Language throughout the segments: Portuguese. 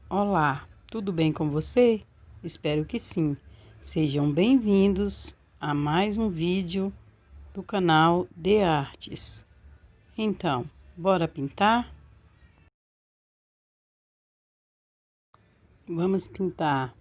Olá, tudo bem com você? Espero que sim. Sejam bem-vindos a mais um vídeo do canal de Artes. Então, bora pintar? Vamos pintar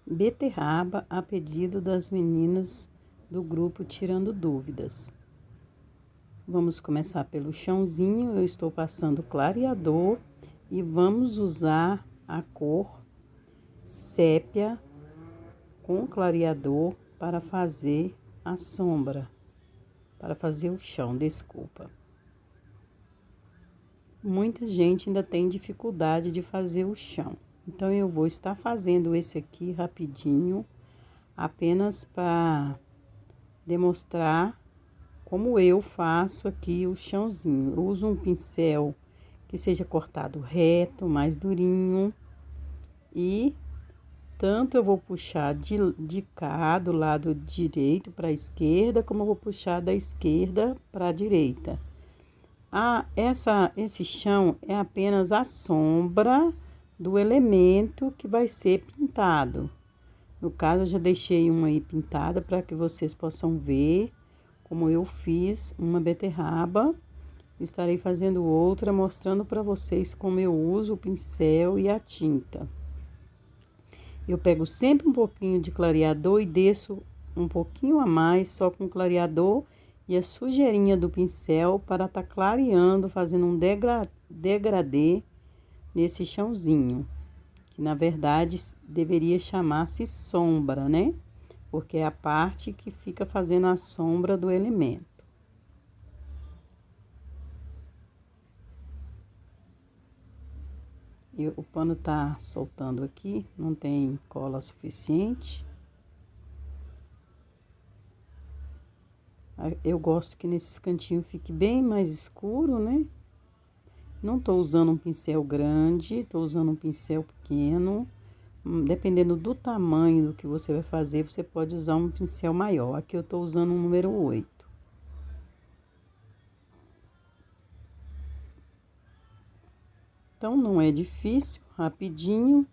beterraba a pedido das meninas do grupo Tirando Dúvidas. Vamos começar pelo chãozinho, eu estou passando clareador e vamos usar a cor sépia com clareador para fazer a sombra, para fazer o chão, desculpa. Muita gente ainda tem dificuldade de fazer o chão, então eu vou estar fazendo esse aqui rapidinho, apenas para demonstrar como eu faço aqui o chãozinho. Eu uso um pincel que seja cortado reto, mais durinho, e tanto eu vou puxar de cá, do lado direito para a esquerda, como eu vou puxar da esquerda para a direita. Esse chão é apenas a sombra do elemento que vai ser pintado. No caso, eu já deixei uma aí pintada para que vocês possam ver como eu fiz uma beterraba. Estarei fazendo outra, mostrando para vocês como eu uso o pincel e a tinta. Eu pego sempre um pouquinho de clareador e desço um pouquinho a mais, só com clareador e a sujeirinha do pincel para estar clareando, fazendo um degradê nesse chãozinho. Que na verdade deveria chamar-se sombra, né? Porque é a parte que fica fazendo a sombra do elemento. E o pano tá soltando aqui, não tem cola suficiente. Eu gosto que nesses cantinhos fique bem mais escuro, né? Não tô usando um pincel grande, tô usando um pincel pequeno. Dependendo do tamanho do que você vai fazer, você pode usar um pincel maior. Aqui eu tô usando um número 8. Então, não é difícil, rapidinho.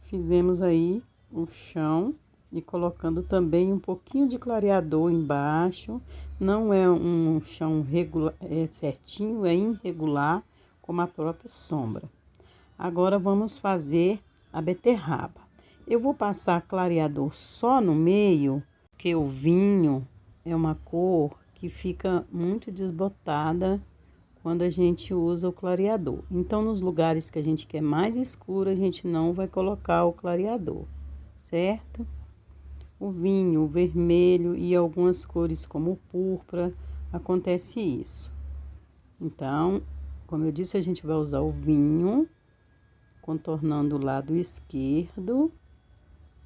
Fizemos aí o chão e colocando também um pouquinho de clareador embaixo. Não é um chão regular, certinho, é irregular, como a própria sombra. Agora, vamos fazer a beterraba. Eu vou passar clareador só no meio, porque o vinho é uma cor que fica muito desbotada quando a gente usa o clareador. Então, nos lugares que a gente quer mais escuro, a gente não vai colocar o clareador, certo? O vinho, o vermelho e algumas cores como o púrpura, acontece isso. Então, como eu disse, a gente vai usar o vinho, contornando o lado esquerdo.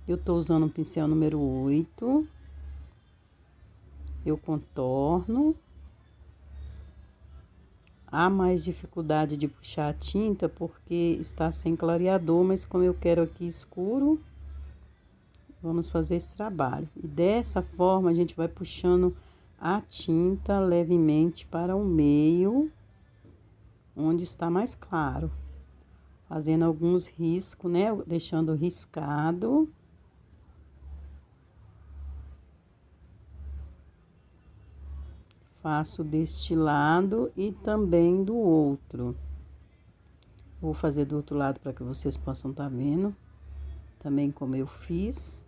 Eu tô usando o pincel número 8. Eu contorno. Há mais dificuldade de puxar a tinta porque está sem clareador, mas como eu quero aqui escuro, vamos fazer esse trabalho. E dessa forma a gente vai puxando a tinta levemente para o meio, onde está mais claro. Fazendo alguns riscos, né? Deixando riscado. Faço deste lado e também do outro. Vou fazer do outro lado para que vocês possam estar vendo também como eu fiz.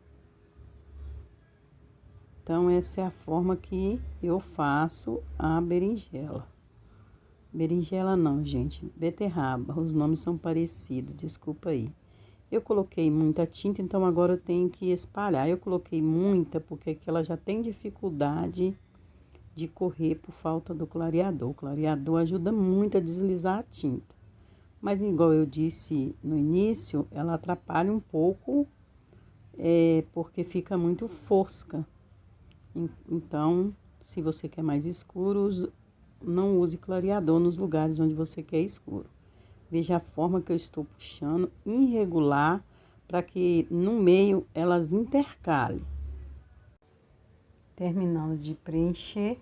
Então, essa é a forma que eu faço a berinjela. Berinjela não, gente, beterraba, os nomes são parecidos, desculpa aí. Eu coloquei muita tinta, então agora eu tenho que espalhar. Eu coloquei muita porque aqui ela já tem dificuldade de correr por falta do clareador. O clareador ajuda muito a deslizar a tinta. Mas, igual eu disse no início, ela atrapalha um pouco, porque fica muito fosca. Então, se você quer mais escuro, não use clareador nos lugares onde você quer escuro. Veja a forma que eu estou puxando, irregular, para que no meio elas intercalem. Terminando de preencher,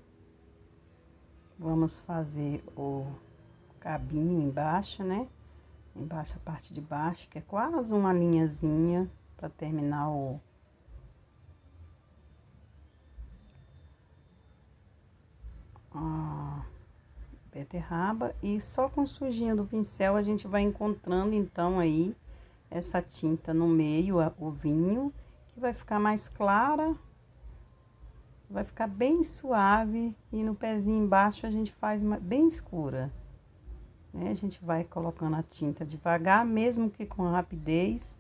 vamos fazer o cabinho embaixo, né? embaixo, a parte de baixo, que é quase uma linhazinha para terminar a beterraba. E só com o sujinho do pincel a gente vai encontrando então aí essa tinta no meio, o vinho, que vai ficar mais clara, vai ficar bem suave, e no pezinho embaixo a gente faz bem escura, né? A gente vai colocando a tinta devagar, mesmo que com rapidez,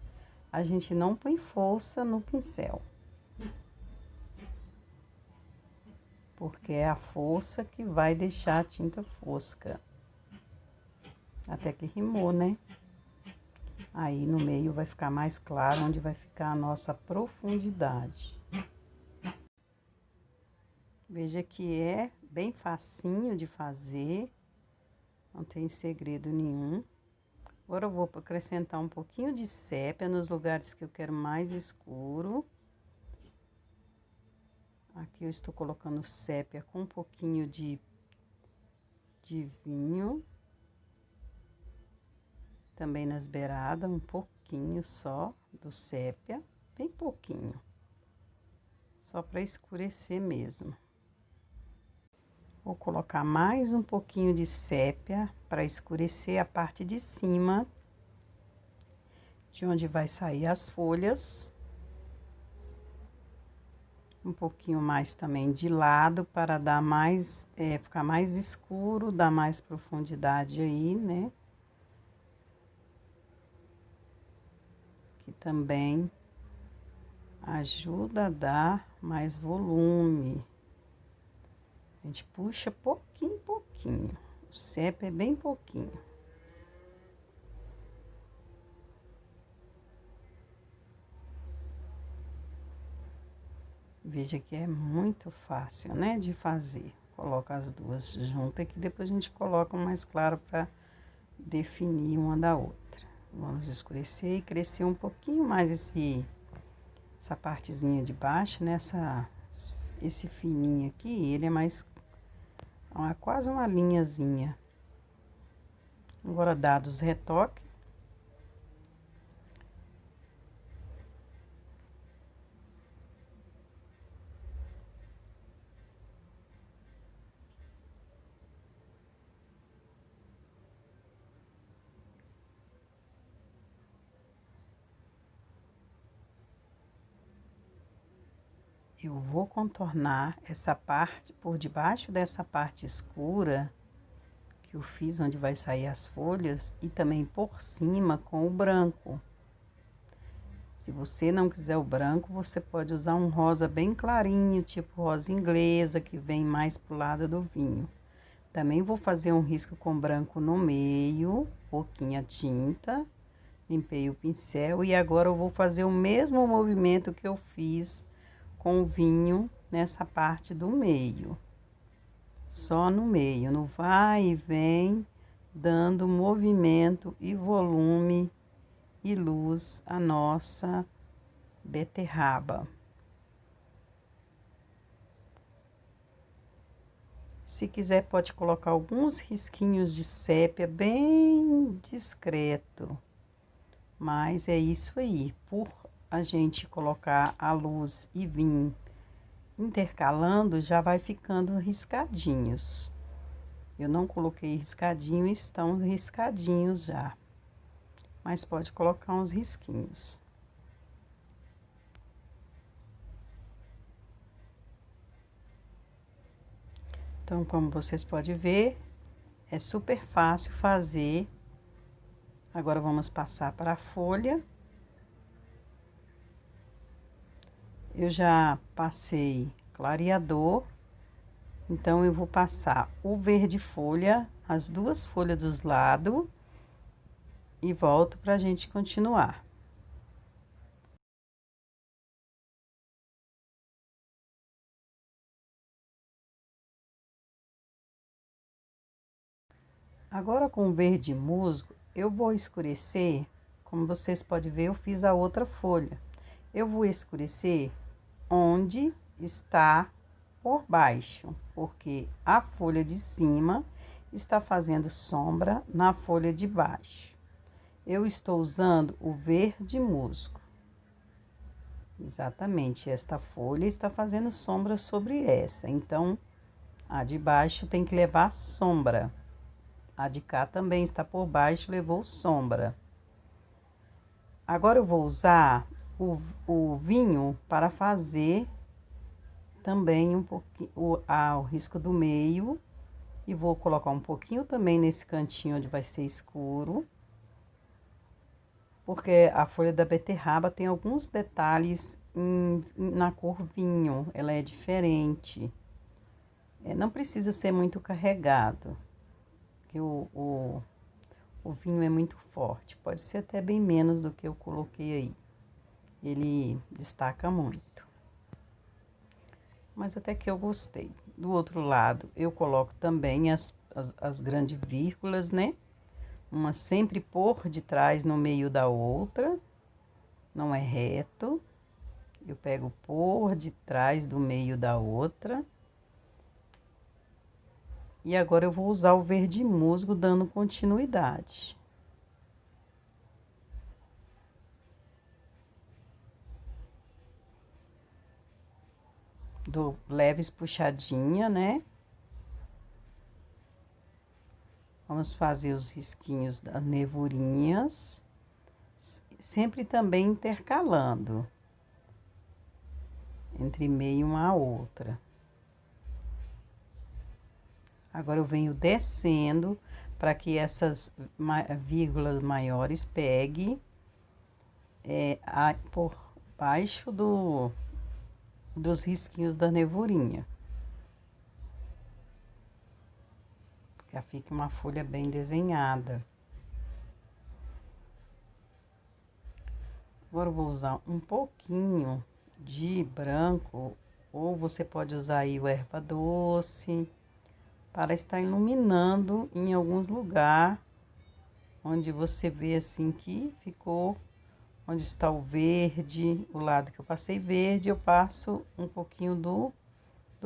a gente não põe força no pincel, porque é a força que vai deixar a tinta fosca. Até que rimou, né? Aí no meio vai ficar mais claro, onde vai ficar a nossa profundidade. Veja que é bem facinho de fazer, não tem segredo nenhum. Agora eu vou acrescentar um pouquinho de sépia nos lugares que eu quero mais escuro. Aqui eu estou colocando sépia com um pouquinho de vinho. Também nas beiradas, um pouquinho só do sépia, bem pouquinho. Só para escurecer mesmo. Vou colocar mais um pouquinho de sépia para escurecer a parte de cima, de onde vai sair as folhas. Um pouquinho mais também de lado para dar mais, ficar mais escuro, dar mais profundidade aí, né? Que também ajuda a dar mais volume. A gente puxa pouquinho, pouquinho. O sépia é bem pouquinho. Veja que é muito fácil, né, de fazer. Coloca as duas juntas, que depois a gente coloca um mais claro para definir uma da outra. Vamos escurecer e crescer um pouquinho mais essa partezinha de baixo, né? Esse fininho aqui, ele é mais, quase uma linhazinha. Agora, dados os retoques, eu vou contornar essa parte, por debaixo dessa parte escura que eu fiz, onde vai sair as folhas, e também por cima com o branco. Se você não quiser o branco, você pode usar um rosa bem clarinho, tipo rosa inglesa, que vem mais pro lado do vinho. Também vou fazer um risco com branco no meio, pouquinha tinta, limpei o pincel, e agora eu vou fazer o mesmo movimento que eu fiz com o vinho nessa parte do meio. Só no meio, no vai e vem, dando movimento e volume e luz à nossa beterraba. Se quiser, pode colocar alguns risquinhos de sépia bem discreto. Mas é isso aí, por a gente colocar a luz e vir intercalando, já vai ficando riscadinhos. Eu não coloquei riscadinho, estão riscadinhos já. Mas pode colocar uns risquinhos. Então, como vocês podem ver, é super fácil fazer. Agora, vamos passar para a folha. Eu já passei clareador, então eu vou passar o verde folha, as duas folhas dos lados, e volto para a gente continuar. Agora, com o verde musgo, eu vou escurecer, como vocês podem ver, eu fiz a outra folha. Eu vou escurecer onde está por baixo, porque a folha de cima está fazendo sombra na folha de baixo. Eu estou usando o verde musgo. Exatamente, esta folha está fazendo sombra sobre essa, então a de baixo tem que levar sombra. A de cá também está por baixo, levou sombra. Agora eu vou usar o vinho para fazer também um pouquinho o risco do meio. E vou colocar um pouquinho também nesse cantinho onde vai ser escuro. Porque a folha da beterraba tem alguns detalhes na cor vinho, ela é diferente. Não precisa ser muito carregado, porque o vinho é muito forte. Pode ser até bem menos do que eu coloquei aí. Ele destaca muito. Mas até que eu gostei. Do outro lado, eu coloco também as grandes vírgulas, né? Uma sempre por detrás no meio da outra, não é reto. Eu pego por detrás do meio da outra. E agora eu vou usar o verde musgo dando continuidade. Dou leves puxadinha, né? Vamos fazer os risquinhos das nervurinhas, sempre também intercalando entre meio uma a outra. Agora eu venho descendo para que essas vírgulas maiores peguem por baixo dos risquinhos da nervurinha. Já fica uma folha bem desenhada. Agora eu vou usar um pouquinho de branco, ou você pode usar aí o erva doce, para estar iluminando em alguns lugares, onde você vê assim que ficou, onde está o verde, o lado que eu passei verde, eu passo um pouquinho do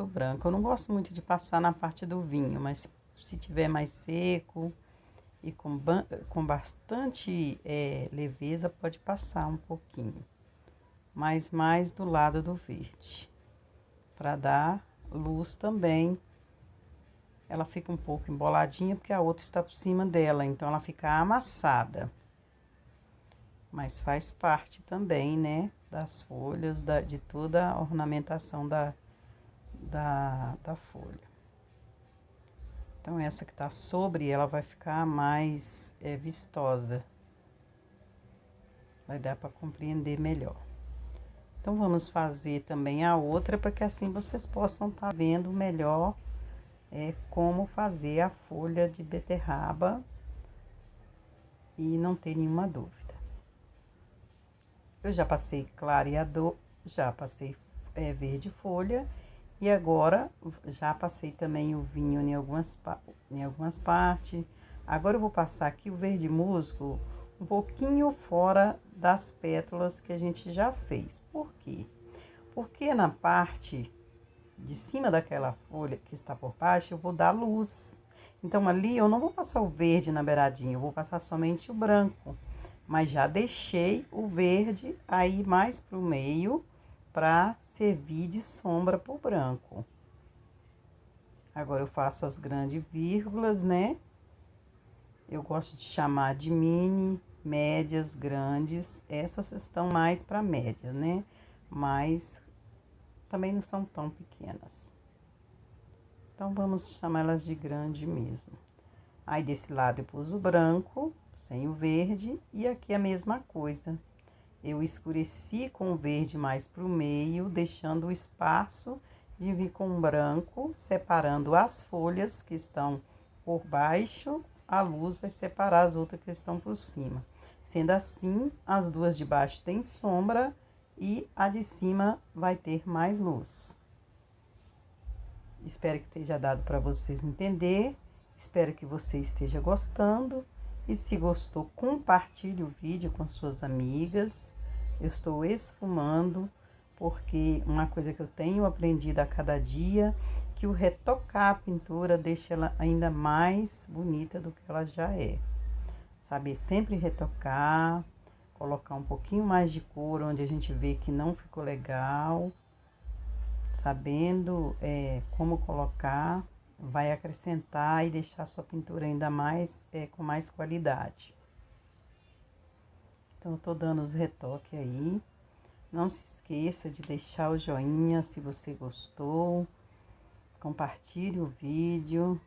branco. Eu não gosto muito de passar na parte do vinho, mas se tiver mais seco e com bastante leveza, pode passar um pouquinho. Mas mais do lado do verde. Para dar luz também. Ela fica um pouco emboladinha, porque a outra está por cima dela, então ela fica amassada. Mas faz parte também, né, das folhas, de toda a ornamentação da folha. Então, essa que tá sobre, ela vai ficar mais vistosa. Vai dar para compreender melhor. Então, vamos fazer também a outra, para que assim vocês possam estar vendo melhor como fazer a folha de beterraba e não ter nenhuma dúvida. Eu já passei clareador, já passei verde folha. E agora, já passei também o vinho em algumas partes. Agora eu vou passar aqui o verde musgo um pouquinho fora das pétalas que a gente já fez. Por quê? Porque na parte de cima daquela folha que está por baixo, eu vou dar luz. Então, ali eu não vou passar o verde na beiradinha, eu vou passar somente o branco. Mas já deixei o verde aí mais pro meio, para servir de sombra pro branco. Agora eu faço as grandes vírgulas, né? Eu gosto de chamar de mini, médias, grandes. Essas estão mais para média, né? Mas também não são tão pequenas. Então, vamos chamar elas de grande mesmo. Aí, desse lado eu pus o branco, sem o verde, e aqui a mesma coisa. Eu escureci com o verde mais pro meio, deixando o espaço de vir com o branco, separando as folhas que estão por baixo, a luz vai separar as outras que estão por cima. Sendo assim, as duas de baixo têm sombra e a de cima vai ter mais luz. Espero que tenha dado para vocês entender, espero que você esteja gostando. E se gostou, compartilhe o vídeo com suas amigas. Eu estou esfumando, porque uma coisa que eu tenho aprendido a cada dia, que o retocar a pintura deixa ela ainda mais bonita do que ela já é. saber sempre retocar, colocar um pouquinho mais de cor onde a gente vê que não ficou legal, sabendo como colocar, vai acrescentar e deixar a sua pintura ainda mais com mais qualidade. Então, eu tô dando os retoques aí. Não se esqueça de deixar o joinha se você gostou. Compartilhe o vídeo.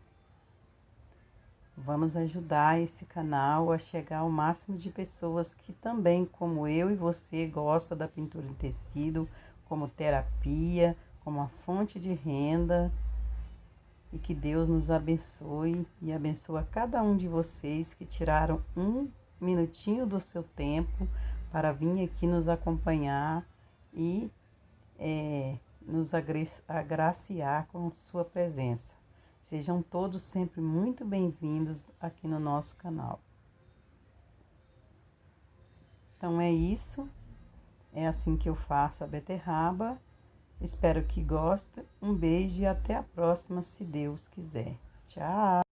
Vamos ajudar esse canal a chegar ao máximo de pessoas que também, como eu e você, gosta da pintura em tecido, como terapia, como uma fonte de renda. E que Deus nos abençoe e abençoe cada um de vocês que tiraram um minutinho do seu tempo para vir aqui nos acompanhar e nos agraciar com sua presença. Sejam todos sempre muito bem-vindos aqui no nosso canal. Então é isso, é assim que eu faço a beterraba. Espero que gostem. Um beijo e até a próxima, se Deus quiser. Tchau!